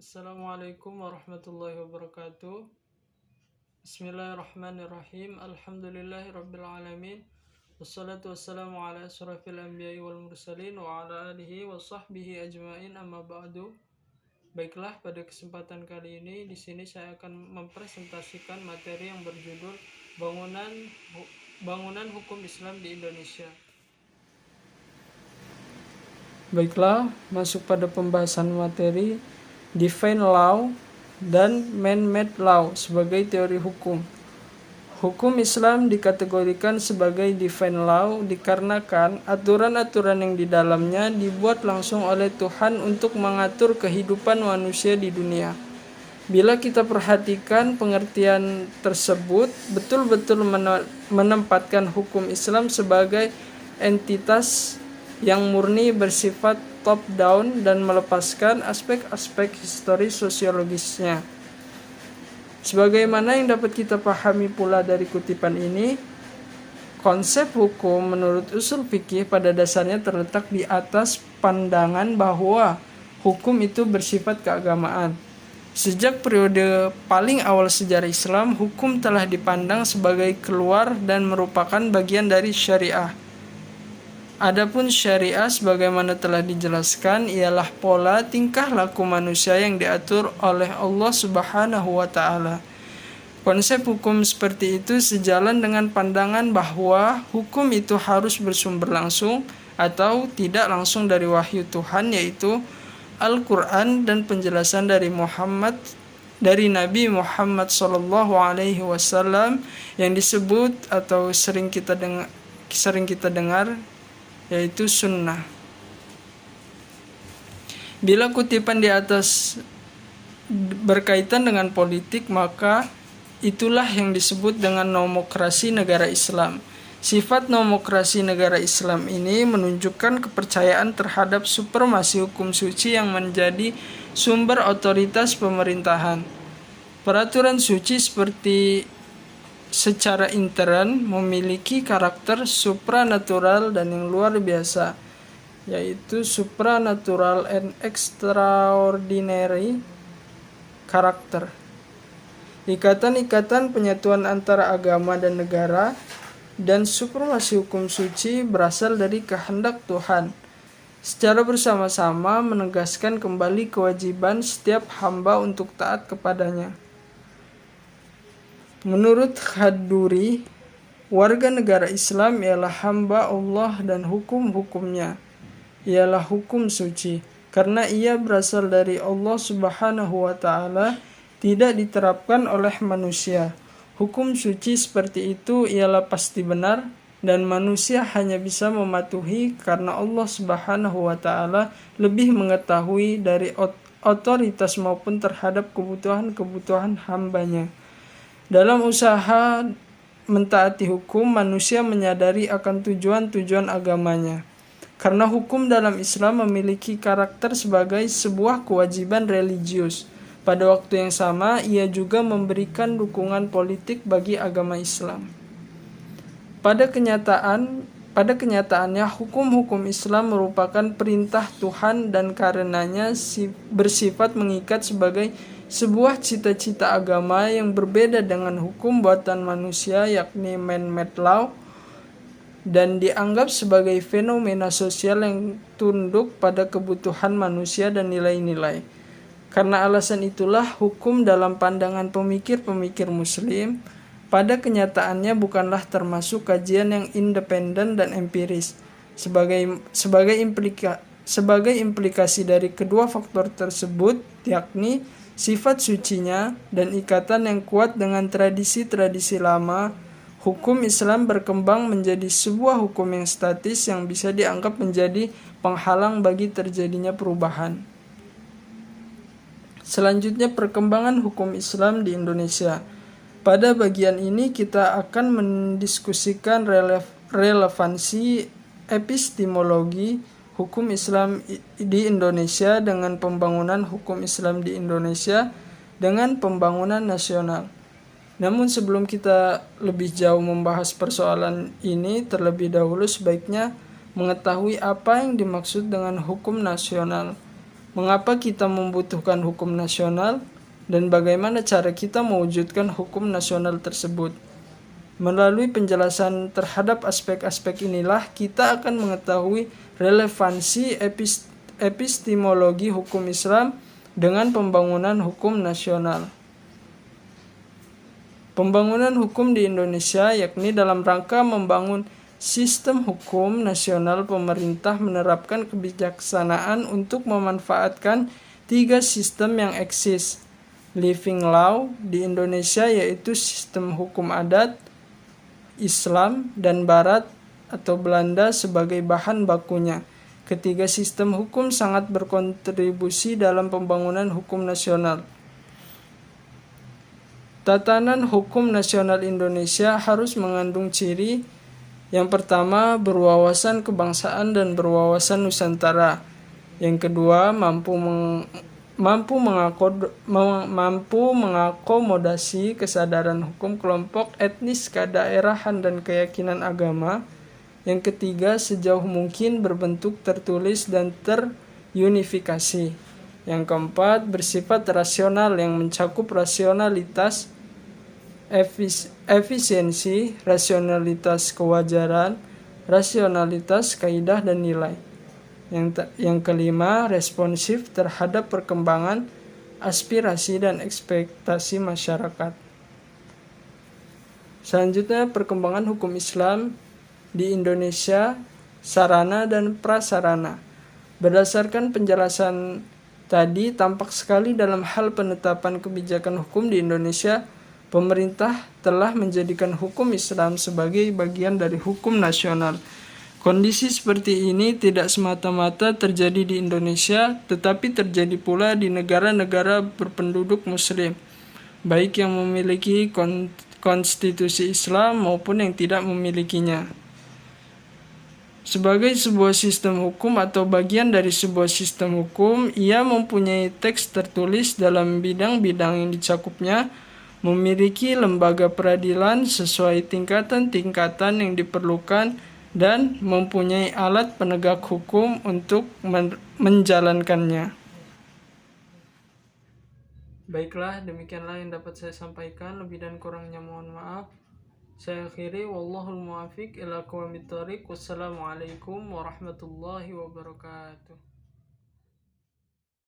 Assalamualaikum warahmatullahi wabarakatuh. Bismillahirrahmanirrahim. Alhamdulillahirabbil alamin. Wassalatu wassalamu ala asyrafil anbiya'i wal mursalin wa ala alihi wa sahbihi ajmain, amma ba'du. Baiklah, pada kesempatan kali ini di sini saya akan mempresentasikan materi yang berjudul bangunan hukum Islam di Indonesia. Baiklah, masuk pada pembahasan materi Divine Law dan Man-Made Law sebagai teori hukum. Hukum Islam dikategorikan sebagai Divine Law dikarenakan aturan-aturan yang di dalamnya dibuat langsung oleh Tuhan untuk mengatur kehidupan manusia di dunia. Bila kita perhatikan pengertian tersebut, betul-betul menempatkan hukum Islam sebagai entitas yang murni bersifat top down dan melepaskan aspek-aspek historis sosiologisnya. Sebagaimana yang dapat kita pahami pula dari kutipan ini, konsep hukum menurut usul fikih pada dasarnya terletak di atas pandangan bahwa hukum itu bersifat keagamaan. Sejak periode paling awal sejarah Islam, hukum telah dipandang sebagai keluar dan merupakan bagian dari syariah. Adapun syariah sebagaimana telah dijelaskan ialah pola tingkah laku manusia yang diatur oleh Allah Subhanahu wa taala. Konsep hukum seperti itu sejalan dengan pandangan bahwa hukum itu harus bersumber langsung atau tidak langsung dari wahyu Tuhan, yaitu Al-Qur'an dan penjelasan dari Nabi Muhammad SAW yang disebut atau sering kita dengar yaitu sunnah. Bila kutipan di atas berkaitan dengan politik, maka itulah yang disebut dengan nomokrasi negara Islam. Sifat nomokrasi negara Islam ini menunjukkan kepercayaan terhadap supremasi hukum suci yang menjadi sumber otoritas pemerintahan. Peraturan suci secara intern memiliki karakter supranatural dan yang luar biasa, yaitu supranatural and extraordinary karakter. Ikatan-ikatan penyatuan antara agama dan negara dan supremasi hukum suci berasal dari kehendak Tuhan, secara bersama-sama menegaskan kembali kewajiban setiap hamba untuk taat kepadanya. Menurut Khadduri, warga negara Islam ialah hamba Allah dan hukum-hukumnya ialah hukum suci. Karena ia berasal dari Allah Subhanahu wa taala, tidak diterapkan oleh manusia. Hukum suci seperti itu ialah pasti benar dan manusia hanya bisa mematuhi karena Allah Subhanahu wa taala lebih mengetahui dari otoritas maupun terhadap kebutuhan-kebutuhan hambanya. Dalam usaha mentaati hukum, manusia menyadari akan tujuan-tujuan agamanya. Karena hukum dalam Islam memiliki karakter sebagai sebuah kewajiban religius. Pada waktu yang sama, ia juga memberikan dukungan politik bagi agama Islam. Pada kenyataannya, hukum-hukum Islam merupakan perintah Tuhan dan karenanya bersifat mengikat sebagai sebuah cita-cita agama yang berbeda dengan hukum buatan manusia, yakni man-made law, dan dianggap sebagai fenomena sosial yang tunduk pada kebutuhan manusia dan nilai-nilai. Karena alasan itulah, hukum dalam pandangan pemikir-pemikir Muslim pada kenyataannya bukanlah termasuk kajian yang independen dan empiris. Sebagai implikasi dari kedua faktor tersebut, yakni sifat sucinya dan ikatan yang kuat dengan tradisi-tradisi lama, hukum Islam berkembang menjadi sebuah hukum yang statis yang bisa dianggap menjadi penghalang bagi terjadinya perubahan. Selanjutnya, perkembangan hukum Islam di Indonesia. Pada bagian ini kita akan mendiskusikan relevansi epistemologi hukum Islam di Indonesia dengan pembangunan hukum Islam di Indonesia dengan pembangunan nasional. Namun sebelum kita lebih jauh membahas persoalan ini, terlebih dahulu sebaiknya mengetahui apa yang dimaksud dengan hukum nasional. Mengapa kita membutuhkan hukum nasional dan bagaimana cara kita mewujudkan hukum nasional tersebut? Melalui penjelasan terhadap aspek-aspek inilah kita akan mengetahui relevansi epistemologi hukum Islam dengan pembangunan hukum nasional. Pembangunan hukum di Indonesia yakni dalam rangka membangun sistem hukum nasional. Pemerintah menerapkan kebijaksanaan untuk memanfaatkan 3 sistem yang eksis. Living law di Indonesia yaitu sistem hukum adat, Islam, dan Barat atau Belanda sebagai bahan bakunya. Ketiga sistem hukum sangat berkontribusi dalam pembangunan hukum nasional. Tatanan hukum nasional Indonesia harus mengandung ciri yang pertama, berwawasan kebangsaan dan berwawasan Nusantara. Yang kedua, mampu mengakomodasi kesadaran hukum kelompok etnis, kedaerahan, dan keyakinan agama. Yang ketiga, sejauh mungkin berbentuk tertulis dan terunifikasi. Yang keempat, bersifat rasional yang mencakup rasionalitas efisiensi, rasionalitas kewajaran, rasionalitas kaidah dan nilai. Yang kelima, responsif terhadap perkembangan aspirasi dan ekspektasi masyarakat. Selanjutnya, perkembangan hukum Islam di Indonesia, sarana dan prasarana. Berdasarkan penjelasan tadi, tampak sekali dalam hal penetapan kebijakan hukum di Indonesia, pemerintah telah menjadikan hukum Islam sebagai bagian dari hukum nasional. Kondisi seperti ini tidak semata-mata terjadi di Indonesia, tetapi terjadi pula di negara-negara berpenduduk Muslim, baik yang memiliki konstitusi Islam maupun yang tidak memilikinya. Sebagai sebuah sistem hukum atau bagian dari sebuah sistem hukum, ia mempunyai teks tertulis dalam bidang-bidang yang dicakupnya, memiliki lembaga peradilan sesuai tingkatan-tingkatan yang diperlukan, dan mempunyai alat penegak hukum untuk menjalankannya. Baiklah, demikianlah yang dapat saya sampaikan. Lebih dan kurangnya mohon maaf. Saya akhiri, wallahul muwaffiq ila aqwamit thoriq. Wassalamualaikum warahmatullahi wabarakatuh.